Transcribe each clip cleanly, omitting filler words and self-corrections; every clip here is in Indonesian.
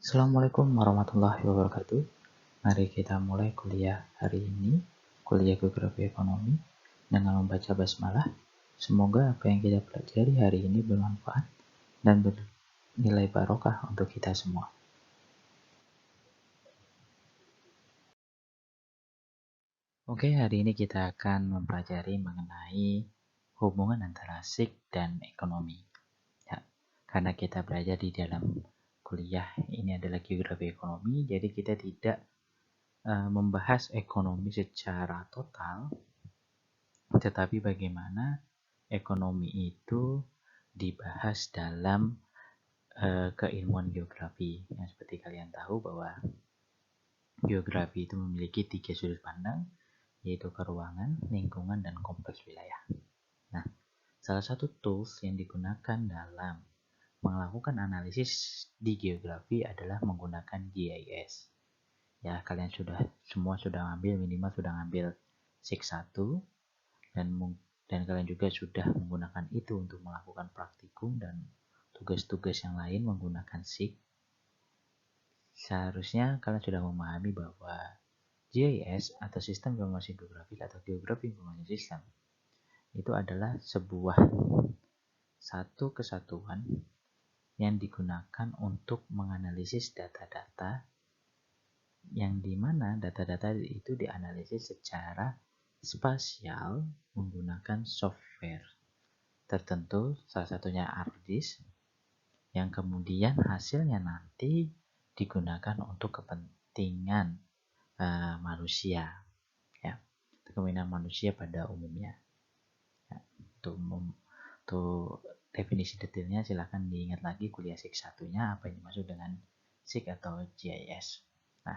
Assalamualaikum warahmatullahi wabarakatuh. Mari kita mulai kuliah hari ini, kuliah Geografi Ekonomi, dengan membaca basmalah. Semoga apa yang kita pelajari hari ini bermanfaat dan bernilai barokah untuk kita semua. Oke, hari ini kita akan mempelajari mengenai hubungan antara SIG dan ekonomi. Ya, karena kita belajar di dalam kuliah ini adalah Geografi Ekonomi, jadi kita tidak membahas ekonomi secara total, tetapi bagaimana ekonomi itu dibahas dalam keilmuan geografi. Yang seperti kalian tahu bahwa geografi itu memiliki 3 sudut pandang, yaitu keruangan, lingkungan, dan kompleks wilayah. Nah, salah satu tools yang digunakan dalam melakukan analisis di geografi adalah menggunakan GIS. Ya, kalian semua sudah minimal sudah ngambil SIG 1 dan kalian juga sudah menggunakan itu untuk melakukan praktikum dan tugas-tugas yang lain menggunakan SIG. Seharusnya kalian sudah memahami bahwa GIS atau Sistem Informasi Geografik atau Geografi Informasi Sistem itu adalah sebuah satu kesatuan yang digunakan untuk menganalisis data-data, yang dimana data-data itu dianalisis secara spasial menggunakan software tertentu, salah satunya ArcGIS, yang kemudian hasilnya nanti digunakan untuk kepentingan manusia, ya, kepentingan manusia pada umumnya. Ya, untuk definisi detailnya silahkan diingat lagi kuliah SIG 1-nya apa yang dimaksud dengan SIG atau GIS. Nah,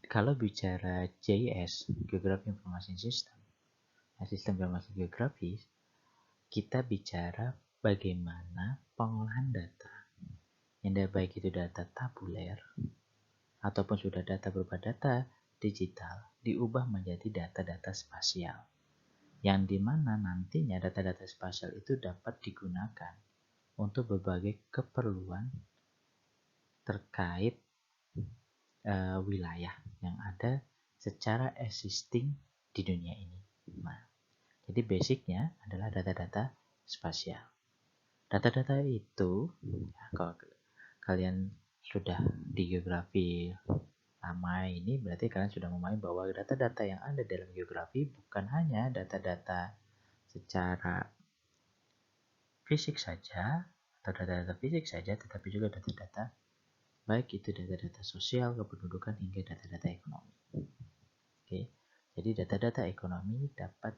kalau bicara GIS, Geografi Informasi Sistem, Sistem Informasi Geografis, kita bicara bagaimana pengolahan data, yang baik itu data tabuler ataupun sudah data berupa data digital diubah menjadi data-data spasial, yang dimana nantinya data-data spasial itu dapat digunakan untuk berbagai keperluan terkait wilayah yang ada secara existing di dunia ini. Nah, jadi basicnya adalah data-data spasial. Data-data itu, ya, kalau kalian sudah di geografi lama ini, berarti kalian sudah memahami bahwa data-data yang ada dalam geografi bukan hanya data-data secara fisik saja atau data-data fisik saja, tetapi juga data-data baik itu data-data sosial, kependudukan, hingga data-data ekonomi. Oke, jadi data-data ekonomi dapat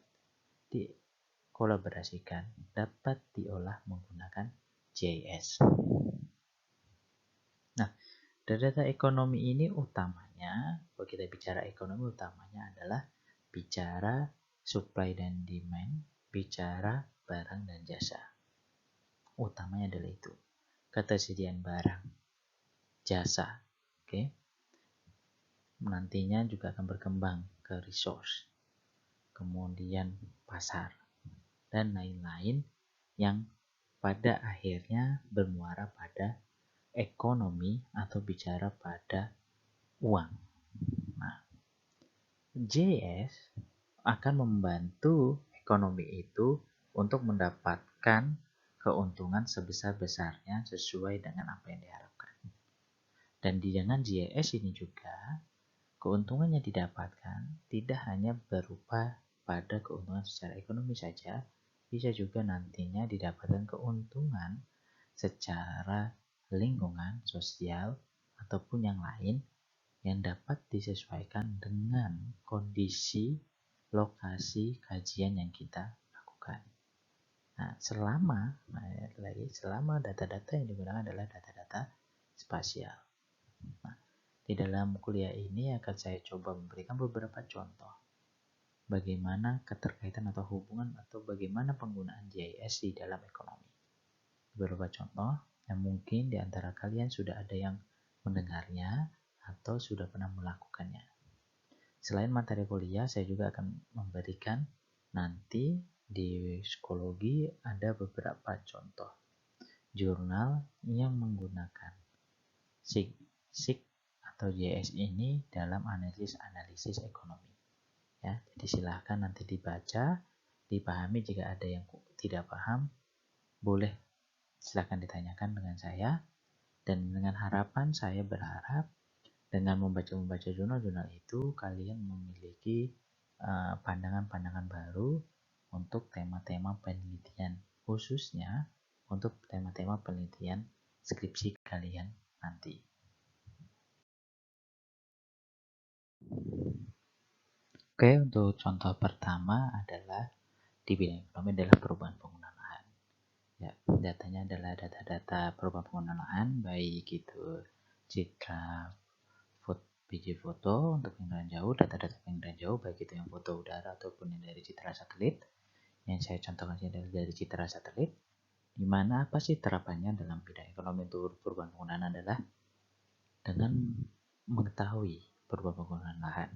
dikolaborasikan, dapat diolah menggunakan GIS. Nah, data ekonomi ini utamanya, kalau kita bicara ekonomi, utamanya adalah bicara supply dan demand, bicara barang dan jasa. Utamanya adalah itu, ketersediaan barang, jasa. Oke. Nantinya juga akan berkembang ke resource, kemudian pasar, dan lain-lain yang pada akhirnya bermuara pada ekonomi atau bicara pada uang. Nah, GIS akan membantu ekonomi itu untuk mendapatkan keuntungan sebesar-besarnya sesuai dengan apa yang diharapkan. Dan dengan GIS ini juga keuntungan yang didapatkan tidak hanya berupa pada keuntungan secara ekonomi saja, bisa juga nantinya didapatkan keuntungan secara lingkungan, sosial, ataupun yang lain yang dapat disesuaikan dengan kondisi, lokasi, kajian yang kita lakukan. Nah, selama data-data yang digunakan adalah data-data spasial. Nah, di dalam kuliah ini akan saya coba memberikan beberapa contoh bagaimana keterkaitan atau hubungan atau bagaimana penggunaan GIS di dalam ekonomi. Beberapa contoh yang mungkin di antara kalian sudah ada yang mendengarnya atau sudah pernah melakukannya. Selain materi kuliah, saya juga akan memberikan nanti di psikologi ada beberapa contoh jurnal yang menggunakan SIG atau JS ini dalam analisis ekonomi. Ya, jadi silahkan nanti dibaca, dipahami. Jika ada yang tidak paham, boleh silahkan ditanyakan dengan saya. Dan dengan harapan, saya berharap dengan membaca jurnal-jurnal itu, kalian memiliki pandangan-pandangan baru untuk tema-tema penelitian, khususnya untuk tema-tema penelitian skripsi kalian nanti. Oke, untuk contoh pertama adalah di bidang ekonomi adalah perubahan penggunaan lahan. Ya, datanya adalah data-data perubahan penggunaan lahan, baik itu citra biji foto untuk penginderaan jauh, data-data penginderaan jauh, baik itu yang foto udara ataupun yang dari citra satelit. Yang saya contohkan adalah dari citra satelit, di mana apa sih terapannya dalam bidang ekonomi untuk perubahan penggunaan adalah dengan mengetahui perubahan penggunaan lahan,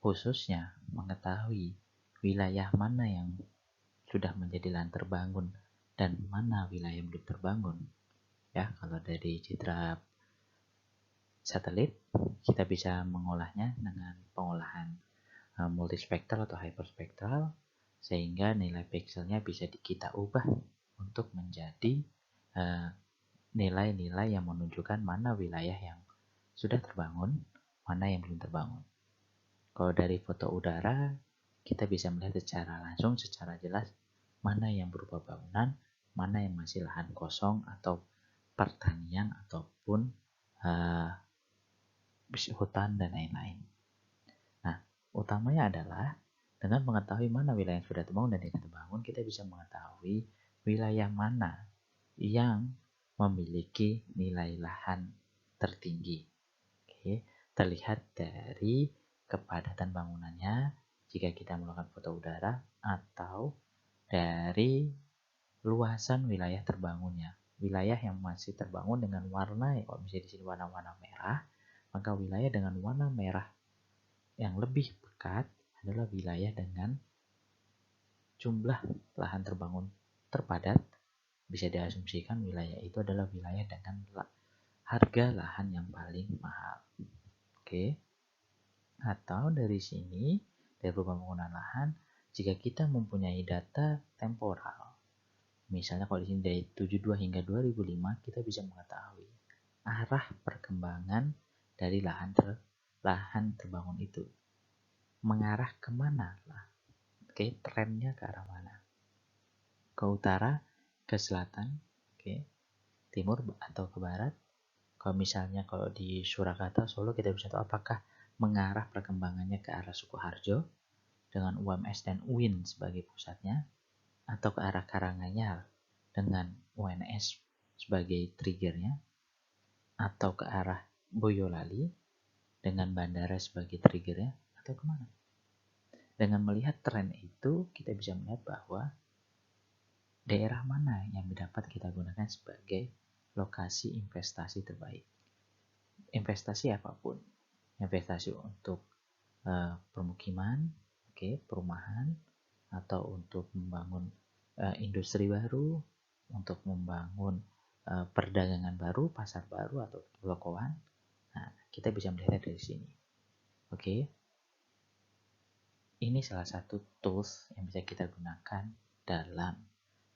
khususnya mengetahui wilayah mana yang sudah menjadi lahan terbangun dan mana wilayah yang belum terbangun. Ya, kalau dari citra satelit kita bisa mengolahnya dengan pengolahan multispektral atau hyperspektral, sehingga nilai pikselnya bisa kita ubah untuk menjadi nilai-nilai yang menunjukkan mana wilayah yang sudah terbangun, mana yang belum terbangun. Kalau dari foto udara, kita bisa melihat secara langsung, secara jelas, mana yang berupa bangunan, mana yang masih lahan kosong atau pertanian ataupun hutan dan lain-lain. Nah, utamanya adalah dengan mengetahui mana wilayah yang sudah terbangun dan tidak terbangun, kita bisa mengetahui wilayah mana yang memiliki nilai lahan tertinggi. Oke, terlihat dari kepadatan bangunannya jika kita melakukan foto udara, atau dari luasan wilayah terbangunnya. Wilayah yang masih terbangun dengan warna, kalau misalnya di sini warna-warna merah, maka wilayah dengan warna merah yang lebih pekat adalah wilayah dengan jumlah lahan terbangun terpadat. Bisa diasumsikan wilayah itu adalah wilayah dengan harga lahan yang paling mahal. Oke. Atau dari sini, dari perubahan penggunaan lahan, jika kita mempunyai data temporal, misalnya kalau di sini dari 72 hingga 2005, kita bisa mengetahui arah perkembangan dari lahan terbangun itu. Mengarah kemana lah? Oke, trennya ke arah mana? Ke utara, ke selatan, oke, timur atau ke barat. Kalau misalnya kalau di Surakarta, Solo, kita bisa tahu apakah mengarah perkembangannya ke arah Sukoharjo dengan UMS dan UIN sebagai pusatnya, atau ke arah Karanganyar dengan UNS sebagai triggernya, atau ke arah Boyolali dengan bandara sebagai triggernya, atau kemana? Dengan melihat tren itu, kita bisa melihat bahwa daerah mana yang dapat kita gunakan sebagai lokasi investasi terbaik. Investasi apapun, investasi untuk permukiman, perumahan, atau untuk membangun industri baru, untuk membangun perdagangan baru, pasar baru, atau pertokoan. Nah, kita bisa melihat dari sini. Ini salah satu tools yang bisa kita gunakan dalam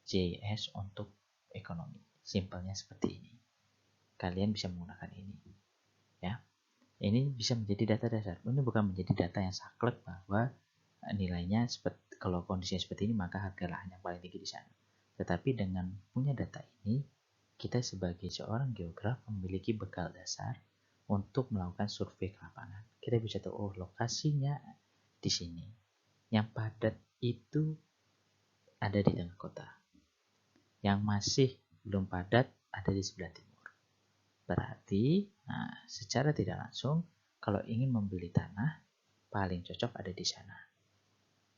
JS untuk ekonomi. Simpelnya seperti ini. Kalian bisa menggunakan ini. Ya. Ini bisa menjadi data dasar. Ini bukan menjadi data yang saklek bahwa nilainya kalau kondisinya seperti ini maka harga lahan yang paling tinggi di sana. Tetapi dengan punya data ini, kita sebagai seorang geograf memiliki bekal dasar untuk melakukan survei ke lapangan. Kita bisa tahu, lokasinya di sini. Yang padat itu ada di tengah kota. Yang masih belum padat ada di sebelah timur. Berarti, secara tidak langsung, kalau ingin membeli tanah, paling cocok ada di sana.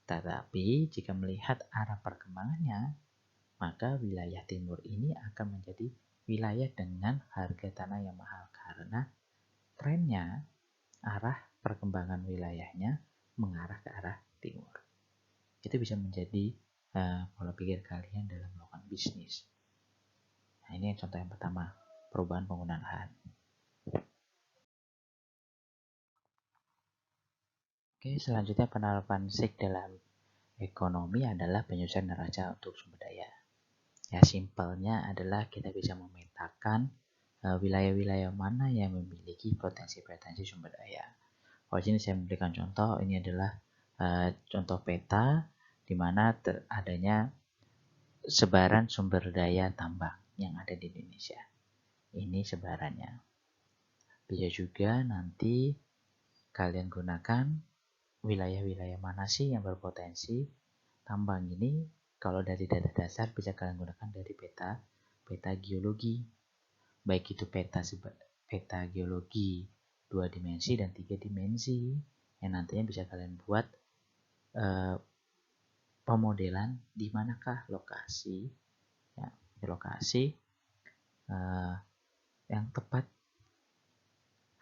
Tetapi, jika melihat arah perkembangannya, maka wilayah timur ini akan menjadi wilayah dengan harga tanah yang mahal. Karena trennya, arah perkembangan wilayahnya mengarah ke arah timur. Itu bisa menjadi pola pikir kalian dalam melakukan bisnis. Nah, ini contoh yang pertama, perubahan penggunaan lahan. Oke, selanjutnya penerapan SIG dalam ekonomi adalah penyusunan neraca untuk sumber daya. Ya, simpelnya adalah kita bisa memetakan wilayah-wilayah mana yang memiliki potensi-potensi sumber daya. Kalau sini saya memberikan contoh, ini adalah contoh peta di mana adanya sebaran sumber daya tambang yang ada di Indonesia. Ini sebarannya. Bisa juga nanti kalian gunakan wilayah-wilayah mana sih yang berpotensi tambang ini. Kalau dari data dasar bisa kalian gunakan dari peta geologi, baik itu peta geologi 2 dimensi dan 3 dimensi yang nantinya bisa kalian buat pemodelan di manakah lokasi yang tepat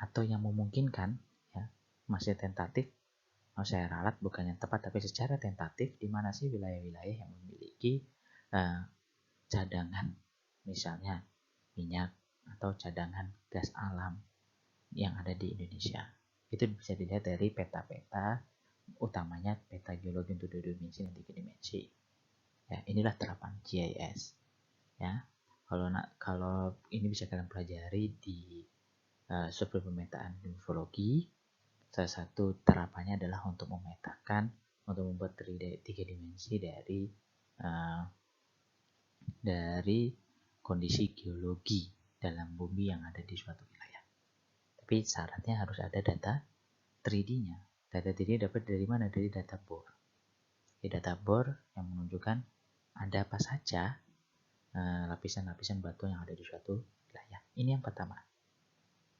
atau yang memungkinkan, ya, masih tentatif. Saya ralat bukan yang tepat, tapi secara tentatif di mana sih wilayah-wilayah yang memiliki cadangan, misalnya minyak atau cadangan gas alam yang ada di Indonesia. Itu bisa dilihat dari peta-peta, utamanya peta geologi untuk 2 dimensi dan 3 dimensi. Ya, inilah terapan GIS. Ya, kalau ini bisa kalian pelajari di subjek pemetaan morfologi. Salah satu terapannya adalah untuk memetakan, untuk membuat 3 dimensi dari kondisi geologi dalam bumi yang ada di suatu wilayah. Tapi syaratnya harus ada data 3D-nya. Data 3D dapat dari mana? Dari data bor. Data bor yang menunjukkan ada apa saja lapisan-lapisan batu yang ada di suatu wilayah. Ini yang pertama.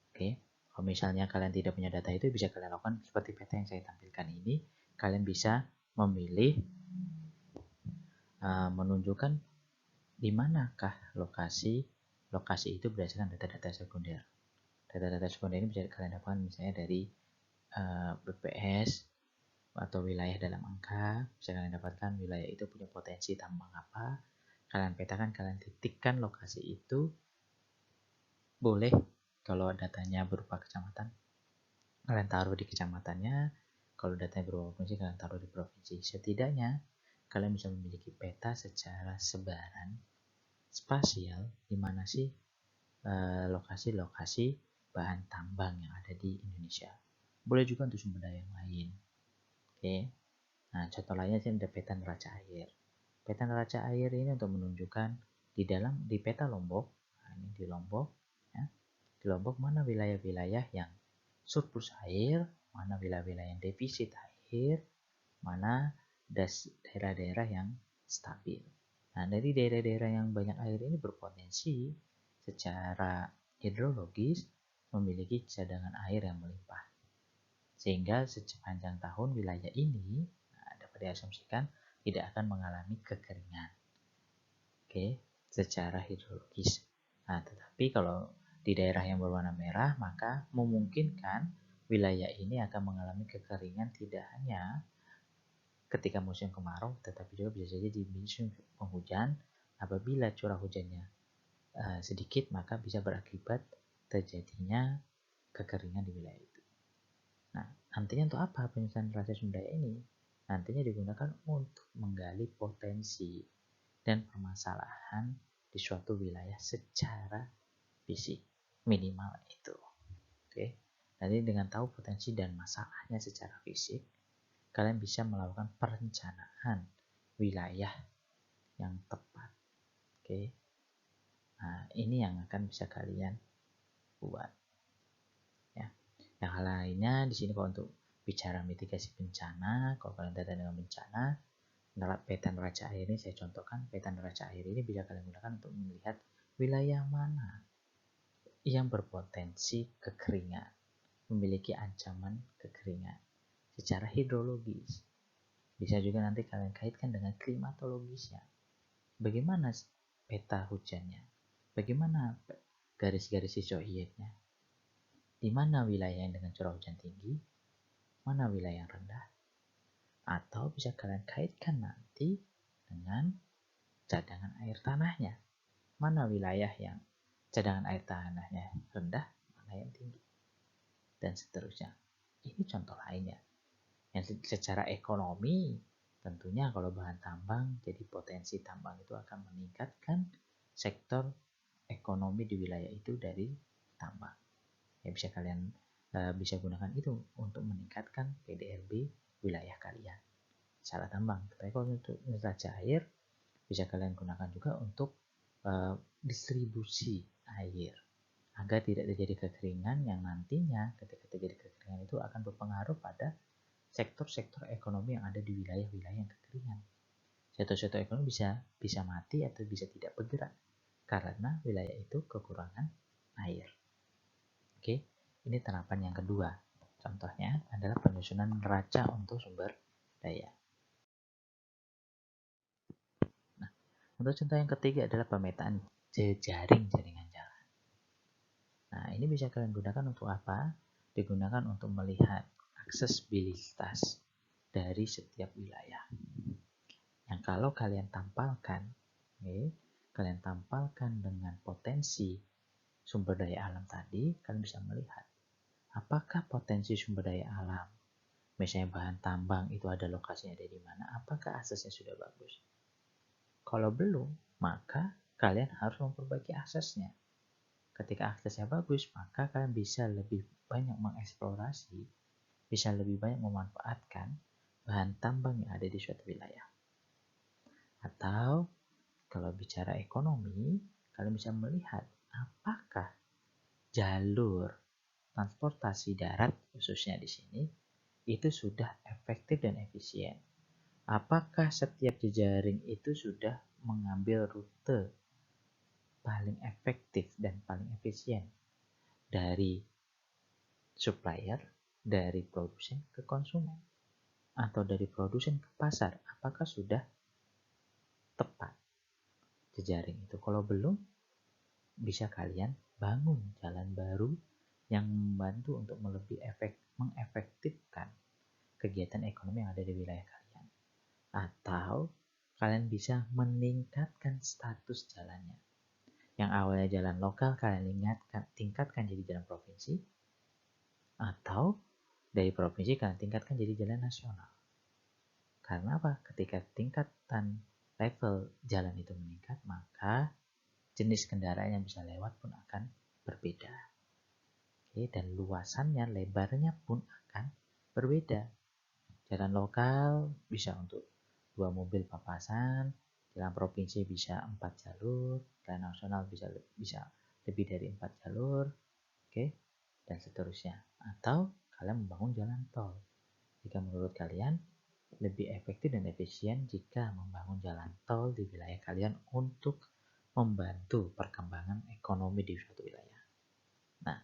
Oke. Kalau misalnya kalian tidak punya data itu, bisa kalian lakukan seperti peta yang saya tampilkan ini. Kalian bisa memilih menunjukkan di manakah lokasi itu berdasarkan data-data sekunder. Data-data sekunder ini bisa kalian dapatkan misalnya dari BPS atau wilayah dalam angka. Bisa kalian dapatkan wilayah itu punya potensi tambang apa. Kalian petakan, kalian titikkan lokasi itu. Boleh kalau datanya berupa kecamatan, kalian taruh di kecamatannya. Kalau datanya berupa provinsi, kalian taruh di provinsi. Setidaknya kalian bisa memiliki peta secara sebaran spasial di mana sih lokasi-lokasi bahan tambang yang ada di Indonesia. Boleh juga untuk sumber daya yang lain. Oke. Nah, contoh lainnya sih ada peta neraca air. Peta neraca air ini untuk menunjukkan di peta Lombok. Nah, ini di Lombok, ya. Di Lombok mana wilayah-wilayah yang surplus air, mana wilayah-wilayah yang defisit air, mana daerah-daerah yang stabil. Nah, dari daerah-daerah yang banyak air ini berpotensi secara hidrologis memiliki cadangan air yang melimpah. Sehingga sepanjang tahun wilayah ini dapat diasumsikan tidak akan mengalami kekeringan. Oke, secara hidrologis. Nah, tetapi kalau di daerah yang berwarna merah, maka memungkinkan wilayah ini akan mengalami kekeringan tidak hanya ketika musim kemarau, tetapi juga bisa saja di musim penghujan. Apabila curah hujannya sedikit, maka bisa berakibat terjadinya kekeringan di wilayah itu. Nah, nantinya untuk apa penyusunan neraca sumber daya ini? Nantinya digunakan untuk menggali potensi dan permasalahan di suatu wilayah secara fisik, minimal itu. Oke. Nanti dengan tahu potensi dan masalahnya secara fisik, kalian bisa melakukan perencanaan wilayah yang tepat. Oke. Nah, ini yang akan bisa kalian buat. Ya. Yang hal lainnya di sini kalau untuk bicara mitigasi bencana, kalau kalian datang dengan bencana, peta neraca air ini saya contohkan. Peta neraca air ini bisa kalian gunakan untuk melihat wilayah mana yang berpotensi kekeringan, memiliki ancaman kekeringan secara hidrologis. Bisa juga nanti kalian kaitkan dengan klimatologisnya. Bagaimana peta hujannya? Bagaimana garis-garis hijau-hijaunya? Di mana wilayah yang dengan curah hujan tinggi? Mana wilayah yang rendah? Atau bisa kalian kaitkan nanti dengan cadangan air tanahnya. Mana wilayah yang cadangan air tanahnya rendah, mana yang tinggi, dan seterusnya. Ini contoh lainnya. Yang secara ekonomi tentunya kalau bahan tambang, jadi potensi tambang itu akan meningkatkan sektor ekonomi di wilayah itu dari tambang. Ya bisa kalian bisa gunakan itu untuk meningkatkan PDRB wilayah kalian secara tambang. Tapi kalau untuk neraca air bisa kalian gunakan juga untuk distribusi air agar tidak terjadi kekeringan yang nantinya ketika terjadi kekeringan itu akan berpengaruh pada sektor-sektor ekonomi yang ada di wilayah-wilayah yang kekeringan. Sektor-sektor ekonomi bisa mati atau bisa tidak bergerak karena wilayah itu kekurangan air. Oke, ini terapan yang kedua. Contohnya adalah penyusunan neraca untuk sumber daya. Nah, untuk contoh yang ketiga adalah pemetaan jejaring jaringan jalan. Nah, ini bisa kalian gunakan untuk apa? Digunakan untuk melihat aksesibilitas dari setiap wilayah. Yang kalau kalian tampalkan, kalian tampalkan dengan potensi sumber daya alam tadi, kalian bisa melihat apakah potensi sumber daya alam, misalnya bahan tambang itu ada lokasinya ada di mana, apakah aksesnya sudah bagus. Kalau belum, maka kalian harus memperbaiki aksesnya. Ketika aksesnya bagus, maka kalian bisa lebih banyak mengeksplorasi, bisa lebih banyak memanfaatkan bahan tambang yang ada di suatu wilayah. Atau kalau bicara ekonomi, kalian bisa melihat apakah jalur transportasi darat khususnya di sini itu sudah efektif dan efisien. Apakah setiap jejaring itu sudah mengambil rute paling efektif dan paling efisien dari supplier, dari produsen ke konsumen, atau dari produsen ke pasar, apakah sudah tepat jejaring itu. Kalau belum, bisa kalian bangun jalan baru yang membantu untuk mengefektifkan kegiatan ekonomi yang ada di wilayah kalian. Atau kalian bisa meningkatkan status jalannya. Yang awalnya jalan lokal kalian tingkatkan jadi jalan provinsi, atau dari provinsi kalian tingkatkan jadi jalan nasional. Karena apa? Ketika tingkatan level jalan itu meningkat, maka jenis kendaraan yang bisa lewat pun akan berbeda. Oke, dan luasannya, lebarnya pun akan berbeda. Jalan lokal bisa untuk 2 mobil papasan, jalan provinsi bisa 4 jalur, jalan nasional bisa lebih dari 4 jalur, oke, dan seterusnya. Atau kalian membangun jalan tol. Jika menurut kalian lebih efektif dan efisien jika membangun jalan tol di wilayah kalian untuk membantu perkembangan ekonomi di suatu wilayah. Nah,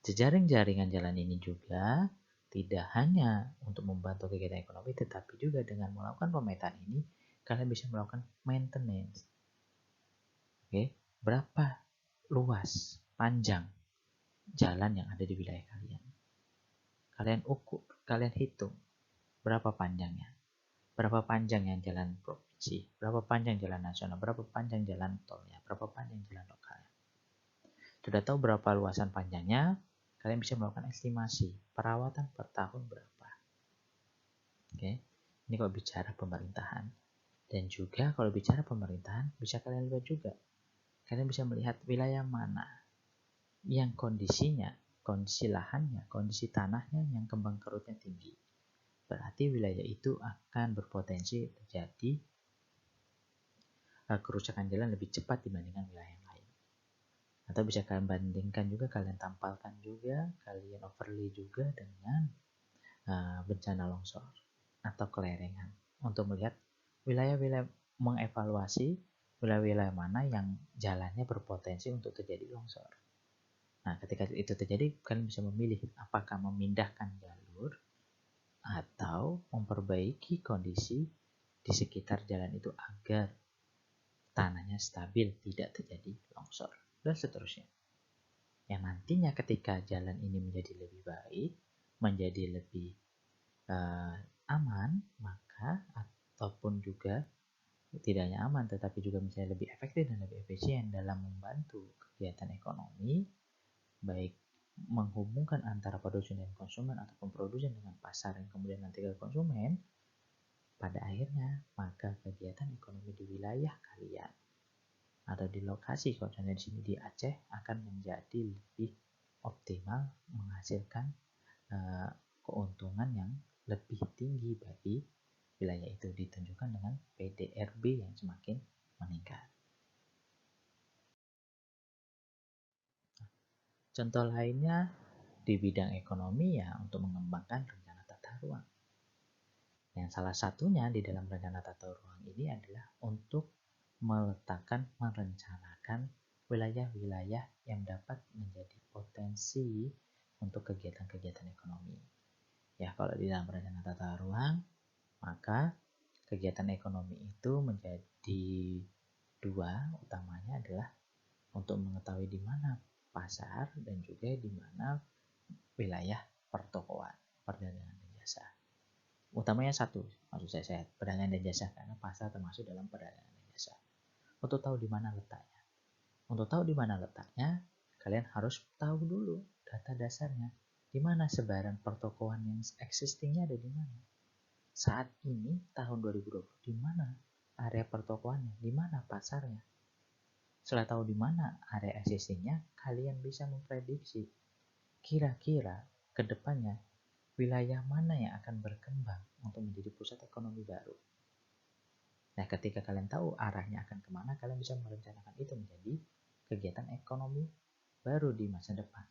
jejaring jaringan jalan ini juga tidak hanya untuk membantu kegiatan ekonomi, tetapi juga dengan melakukan pemetaan ini, kalian bisa melakukan maintenance. Oke, berapa luas, panjang jalan yang ada di wilayah kalian? Kalian ukur, kalian hitung berapa panjangnya. Berapa panjang yang jalan provinsi, berapa panjang jalan nasional, berapa panjang jalan tolnya, berapa panjang jalan lokalnya. Sudah tahu berapa luasan panjangnya, kalian bisa melakukan estimasi perawatan per tahun berapa. Oke, ini kalau bicara pemerintahan. Dan juga kalau bicara pemerintahan, bisa kalian lihat juga. Kalian bisa melihat wilayah mana yang kondisinya, kondisi lahannya, kondisi tanahnya yang kembang kerutnya tinggi. Berarti wilayah itu akan berpotensi terjadi kerusakan jalan lebih cepat dibandingkan wilayah yang lain. Atau bisa kalian bandingkan juga, kalian tampalkan juga, kalian overlay juga dengan bencana longsor atau kelerengan untuk melihat wilayah-wilayah, mengevaluasi wilayah-wilayah mana yang jalannya berpotensi untuk terjadi longsor. Nah, ketika itu terjadi, kalian bisa memilih apakah memindahkan jalur atau memperbaiki kondisi di sekitar jalan itu agar tanahnya stabil, tidak terjadi longsor, dan seterusnya. Yang nantinya ketika jalan ini menjadi lebih baik, menjadi lebih aman, maka ataupun juga tidak hanya aman, tetapi juga misalnya lebih efektif dan lebih efisien dalam membantu kegiatan ekonomi, baik menghubungkan antara produsen dan konsumen ataupun produsen dengan pasar yang kemudian nanti ke konsumen, pada akhirnya maka kegiatan ekonomi di wilayah kalian atau di lokasi contohnya di sini di Aceh akan menjadi lebih optimal, menghasilkan keuntungan yang lebih tinggi bagi wilayah itu, ditunjukkan dengan PDRB yang semakin meningkat. Contoh lainnya di bidang ekonomi ya untuk mengembangkan rencana tata ruang. Yang salah satunya di dalam rencana tata ruang ini adalah untuk meletakkan, merencanakan wilayah-wilayah yang dapat menjadi potensi untuk kegiatan-kegiatan ekonomi. Ya, kalau di dalam rencana tata ruang, maka kegiatan ekonomi itu menjadi dua, utamanya adalah untuk mengetahui di mana pasar dan juga di mana wilayah pertokoan, perdagangan dan jasa. Utamanya satu, maksud saya perdagangan dan jasa, karena pasar termasuk dalam perdagangan dan jasa. Untuk tahu di mana letaknya. Untuk tahu di mana letaknya, kalian harus tahu dulu data dasarnya. Di mana sebaran pertokoan yang existingnya ada di mana. Saat ini tahun 2020 di mana area pertokoannya, di mana pasarnya. Setelah tahu di mana area existingnya, kalian bisa memprediksi kira-kira ke depannya wilayah mana yang akan berkembang untuk menjadi pusat ekonomi baru. Nah, ketika kalian tahu arahnya akan kemana, kalian bisa merencanakan itu menjadi kegiatan ekonomi baru di masa depan.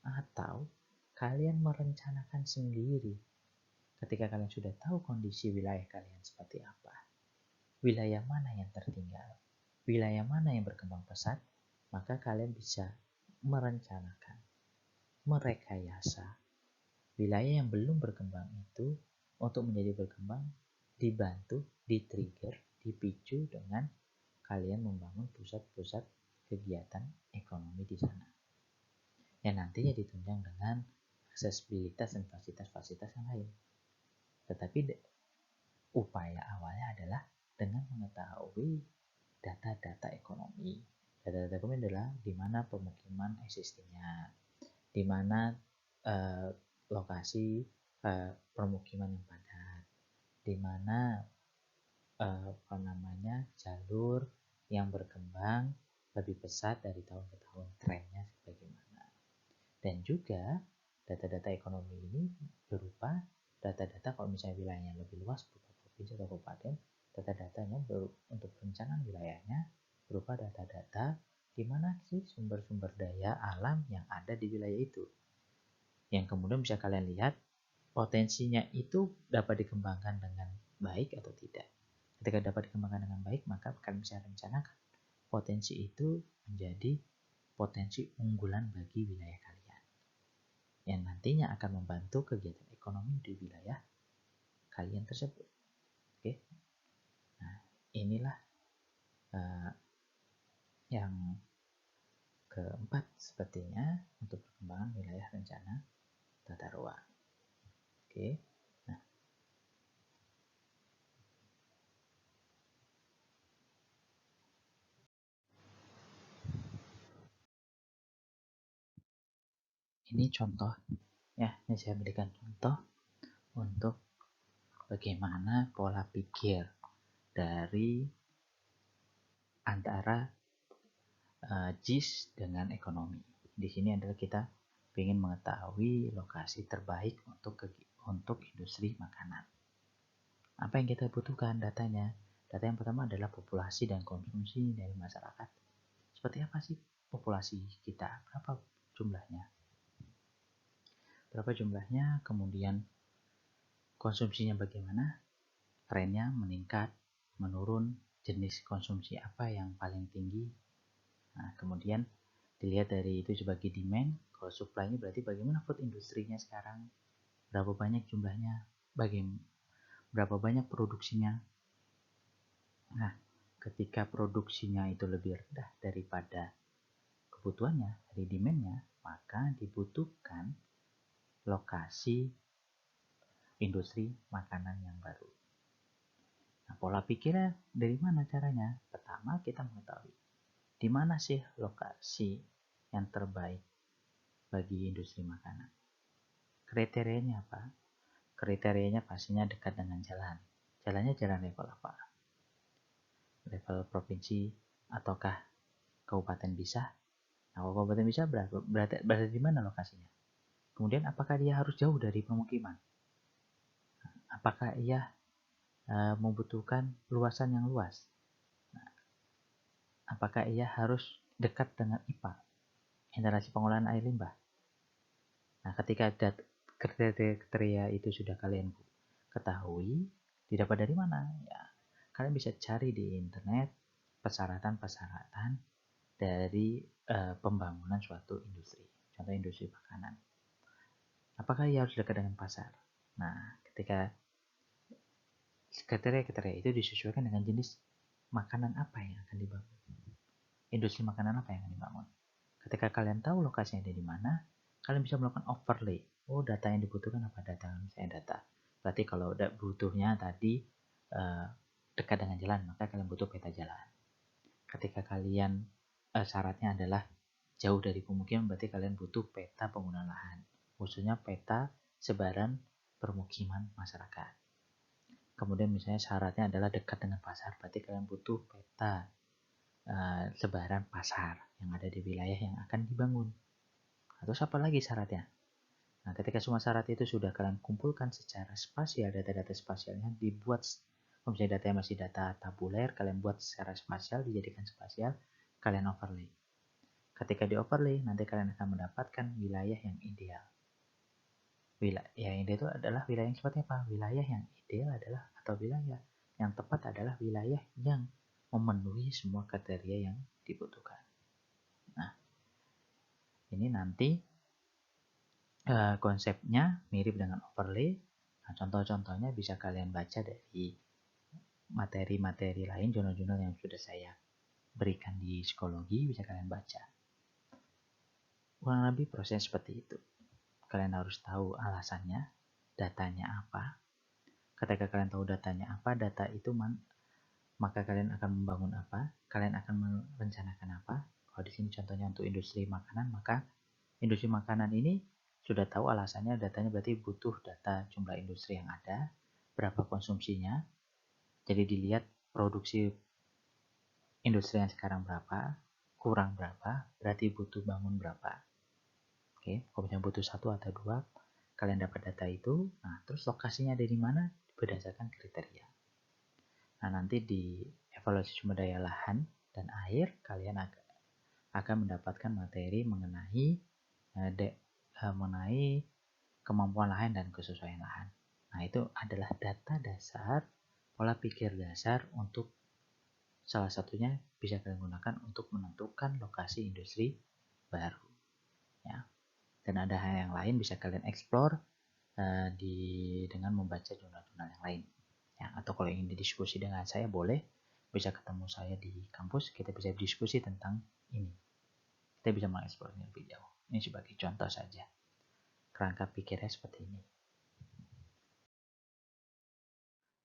Atau kalian merencanakan sendiri ketika kalian sudah tahu kondisi wilayah kalian seperti apa. Wilayah mana yang tertinggal, wilayah mana yang berkembang pesat, maka kalian bisa merencanakan, merekayasa wilayah yang belum berkembang itu untuk menjadi berkembang, dibantu, di-trigger, dipicu dengan kalian membangun pusat-pusat kegiatan ekonomi di sana. Yang nantinya ditunjang dengan aksesibilitas dan fasilitas-fasilitas yang lain. Tetapi upaya awalnya adalah dengan mengetahui data-data ekonomi. Data-data ekonomi adalah di mana pemukiman existingnya, di mana lokasi permukiman yang padat, di mana jalur yang berkembang lebih pesat dari tahun ke tahun, trennya bagaimana. Dan juga data-data ekonomi ini berupa data-data kalau misalnya wilayahnya lebih luas berupa provinsi atau kabupaten, data-datanya untuk perencanaan wilayahnya berupa data-data di mana sih sumber-sumber daya alam yang ada di wilayah itu. Yang kemudian bisa kalian lihat potensinya itu dapat dikembangkan dengan baik atau tidak. Ketika dapat dikembangkan dengan baik, maka kalian bisa rencanakan potensi itu menjadi potensi unggulan bagi wilayah kalian, yang nantinya akan membantu kegiatan ekonomi di wilayah kalian tersebut. Oke, nah inilah yang keempat sepertinya untuk perkembangan wilayah rencana tata ruang. Oke, nah ini contoh ya, ini saya berikan contoh untuk bagaimana pola pikir dari antara JIS dengan ekonomi. Di sini adalah kita ingin mengetahui lokasi terbaik untuk industri makanan. Apa yang kita butuhkan datanya? Data yang pertama adalah populasi dan konsumsi dari masyarakat. Seperti apa sih populasi kita? Berapa jumlahnya? Kemudian konsumsinya bagaimana? Trennya meningkat, menurun, jenis konsumsi apa yang paling tinggi. Nah, kemudian dilihat dari itu sebagai demand. Kalau supply-nya berarti bagaimana food industrinya sekarang, berapa banyak jumlahnya, berapa banyak produksinya. Nah, ketika produksinya itu lebih rendah daripada kebutuhannya, dari demand-nya, maka dibutuhkan lokasi industri makanan yang baru. Nah, pola pikirnya dari mana caranya? Pertama, kita mengetahui di mana sih lokasi yang terbaik bagi industri makanan. Kriterianya apa? Kriterianya pastinya dekat dengan jalan. Jalannya jalan level apa? Level provinsi ataukah kabupaten bisa? Nah, kalau kabupaten bisa berarti di mana lokasinya? Kemudian apakah dia harus jauh dari pemukiman? Apakah ia membutuhkan luasan yang luas? Apakah ia harus dekat dengan IPA, instalasi pengolahan air limbah? Nah, ketika kriteria itu sudah kalian ketahui, didapat dari mana? Ya, kalian bisa cari di internet persyaratan-persyaratan dari pembangunan suatu industri, contoh industri makanan. Apakah ia harus dekat dengan pasar? Nah, ketika kriteria-kriteria itu disesuaikan dengan jenis makanan apa yang akan dibangun, industri makanan apa yang akan dibangun. Ketika kalian tahu lokasinya ada di mana, kalian bisa melakukan overlay. Oh, data yang dibutuhkan apa? Data, misalnya data. Berarti kalau butuhnya tadi dekat dengan jalan, maka kalian butuh peta jalan. Ketika kalian syaratnya adalah jauh dari pemukiman, berarti kalian butuh peta penggunaan lahan, khususnya peta sebaran permukiman masyarakat. Kemudian misalnya syaratnya adalah dekat dengan pasar, berarti kalian butuh peta sebaran pasar yang ada di wilayah yang akan dibangun. Terus apa lagi syaratnya? Nah, ketika semua syarat itu sudah kalian kumpulkan secara spasial, data-data spasialnya dibuat, misalnya datanya masih data tabuler, kalian buat secara spasial, dijadikan spasial, kalian overlay. Ketika di overlay, nanti kalian akan mendapatkan wilayah yang ideal. Wilayah yang ideal itu adalah wilayah yang seperti apa? Wilayah yang ideal adalah, atau wilayah yang tepat adalah wilayah yang memenuhi semua kriteria yang dibutuhkan. Nah, ini nanti konsepnya mirip dengan overlay. Nah, contoh-contohnya bisa kalian baca dari materi-materi lain, jurnal-jurnal yang sudah saya berikan di psikologi, bisa kalian baca. Kurang lebih proses seperti itu. Kalian harus tahu alasannya, datanya apa. Ketika kalian tahu datanya apa, data itu maka kalian akan membangun apa, kalian akan merencanakan apa. Kalau di sini contohnya untuk industri makanan, maka industri makanan ini sudah tahu alasannya, datanya berarti butuh data jumlah industri yang ada, berapa konsumsinya. Jadi dilihat produksi industri yang sekarang berapa, kurang berapa, berarti butuh bangun berapa. Oke, kalau misalnya butuh 1 atau 2, kalian dapat data itu. Nah, terus lokasinya ada di mana berdasarkan kriteria. Nah, nanti di evaluasi sumber daya lahan dan air, kalian akan mendapatkan materi mengenai kemampuan lahan dan kesesuaian lahan. Nah, itu adalah data dasar, pola pikir dasar untuk salah satunya bisa kalian gunakan untuk menentukan lokasi industri baru. Ya. Dan ada hal yang lain bisa kalian explore dengan membaca jurnal-jurnal yang lain. Ya, atau kalau ingin didiskusi dengan saya boleh, bisa ketemu saya di kampus, kita bisa diskusi tentang ini. Kita bisa mengeksplor lebih jauh. Ini sebagai contoh saja. Kerangka pikirnya seperti ini.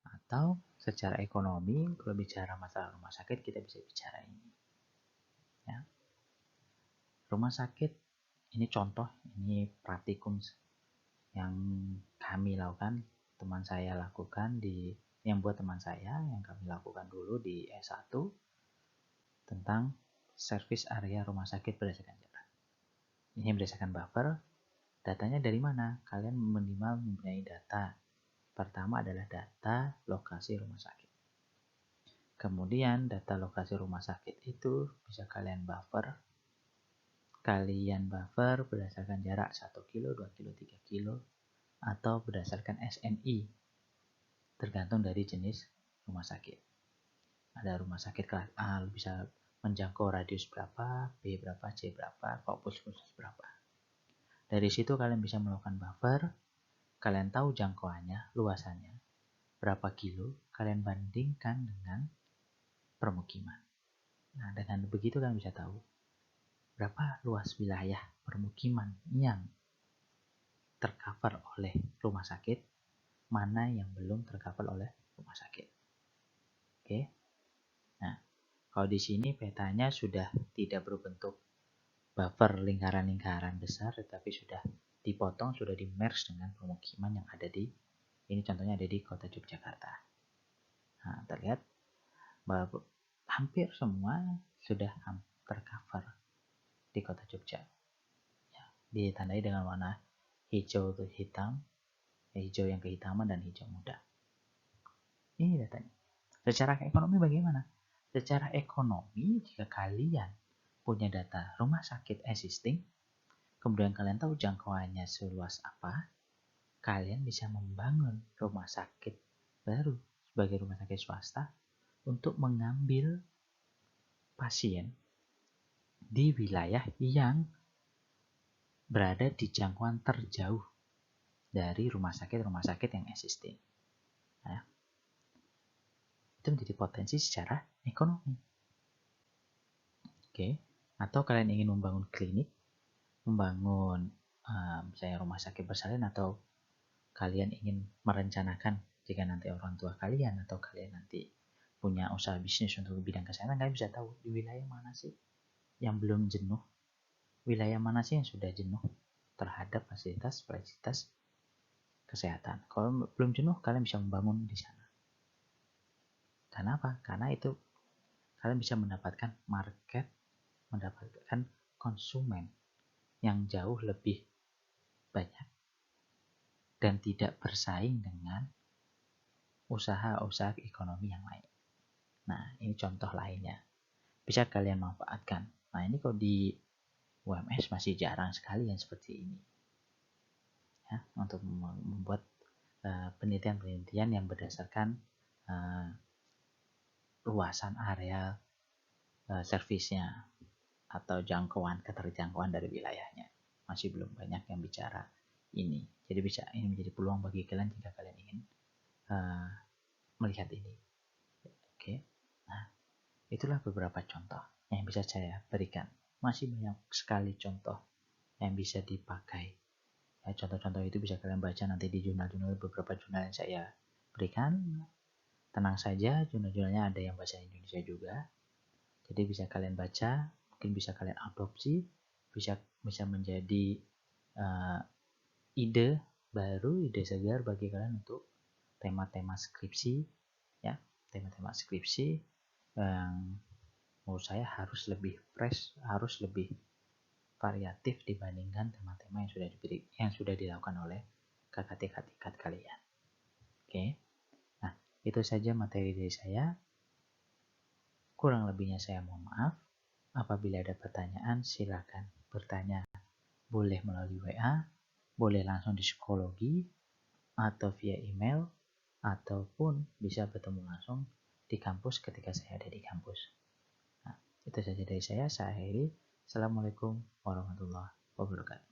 Atau secara ekonomi, kalau bicara masalah rumah sakit, kita bisa bicara ini. Ya. Rumah sakit, ini contoh, ini praktikum yang kami lakukan, teman saya lakukan yang buat teman saya, yang kami lakukan dulu di S1, tentang service area rumah sakit berdasarkan jarak. Ini berdasarkan buffer. Datanya dari mana? Kalian minimal mempunyai data. Pertama adalah data lokasi rumah sakit. Kemudian data lokasi rumah sakit itu bisa kalian buffer. Kalian buffer berdasarkan jarak 1 kilo, 2 kilo, 3 kilo, atau berdasarkan SNI. Tergantung dari jenis rumah sakit. Ada rumah sakit kelas A bisa menjangkau radius berapa, B berapa, C berapa, fokus berapa. Dari situ kalian bisa melakukan buffer, kalian tahu jangkauannya, luasannya, berapa kilo, kalian bandingkan dengan permukiman. Nah, dengan begitu kalian bisa tahu berapa luas wilayah permukiman yang tercover oleh rumah sakit, mana yang belum tercover oleh rumah sakit. Oke. Nah, kalau di sini petanya sudah tidak berbentuk buffer lingkaran-lingkaran besar, tetapi sudah dipotong, sudah di-merge dengan pemukiman yang ada di, ini contohnya ada di kota Yogyakarta. Nah, terlihat bahwa hampir semua sudah tercover di kota Jogja. Ya, ditandai dengan warna hijau ke hitam, hijau yang kehitaman dan hijau muda. Ini datanya. Secara ekonomi bagaimana? Secara ekonomi, jika kalian punya data rumah sakit existing, kemudian kalian tahu jangkauannya seluas apa, kalian bisa membangun rumah sakit baru sebagai rumah sakit swasta untuk mengambil pasien di wilayah yang berada di jangkauan terjauh dari rumah sakit yang existing. Nah, itu menjadi potensi secara ekonomi. Oke, atau kalian ingin membangun klinik, membangun misalnya rumah sakit bersalin, atau kalian ingin merencanakan jika nanti orang tua kalian atau kalian nanti punya usaha bisnis untuk bidang kesehatan, kalian bisa tahu di wilayah mana sih yang belum jenuh, wilayah mana sih yang sudah jenuh terhadap fasilitas kesehatan. Kalau belum jenuh, kalian bisa membangun di sana. Karena apa? Karena itu kalian bisa mendapatkan market, mendapatkan konsumen yang jauh lebih banyak dan tidak bersaing dengan usaha-usaha ekonomi yang lain. Nah, ini contoh lainnya. Bisa kalian manfaatkan. Nah, ini kalau di UMS masih jarang sekali yang seperti ini. Ya, untuk membuat penelitian-penelitian yang berdasarkan luasan area servisnya atau keterjangkauan dari wilayahnya. Masih belum banyak yang bicara ini. Jadi ini menjadi peluang bagi kalian jika kalian ingin melihat ini. Oke. Nah, itulah beberapa contoh yang bisa saya berikan. Masih banyak sekali contoh yang bisa dipakai. Ya, contoh-contoh itu bisa kalian baca nanti di jurnal-jurnal, beberapa jurnal yang saya berikan. Tenang saja, jurnal-jurnalnya ada yang bahasa Indonesia juga. Jadi bisa kalian baca, mungkin bisa kalian adopsi, bisa menjadi ide baru, ide segar bagi kalian untuk tema-tema skripsi, ya, tema-tema skripsi yang menurut saya harus lebih fresh, harus lebih variatif dibandingkan tema-tema yang sudah dilakukan oleh kakak tingkat kalian. Oke, nah itu saja materi dari saya. Kurang lebihnya saya mohon maaf. Apabila ada pertanyaan, silakan bertanya. Boleh melalui WA, boleh langsung di psikologi, atau via email, ataupun bisa bertemu langsung di kampus ketika saya ada di kampus. Nah, itu saja dari saya akhiri. Assalamualaikum warahmatullahi wabarakatuh.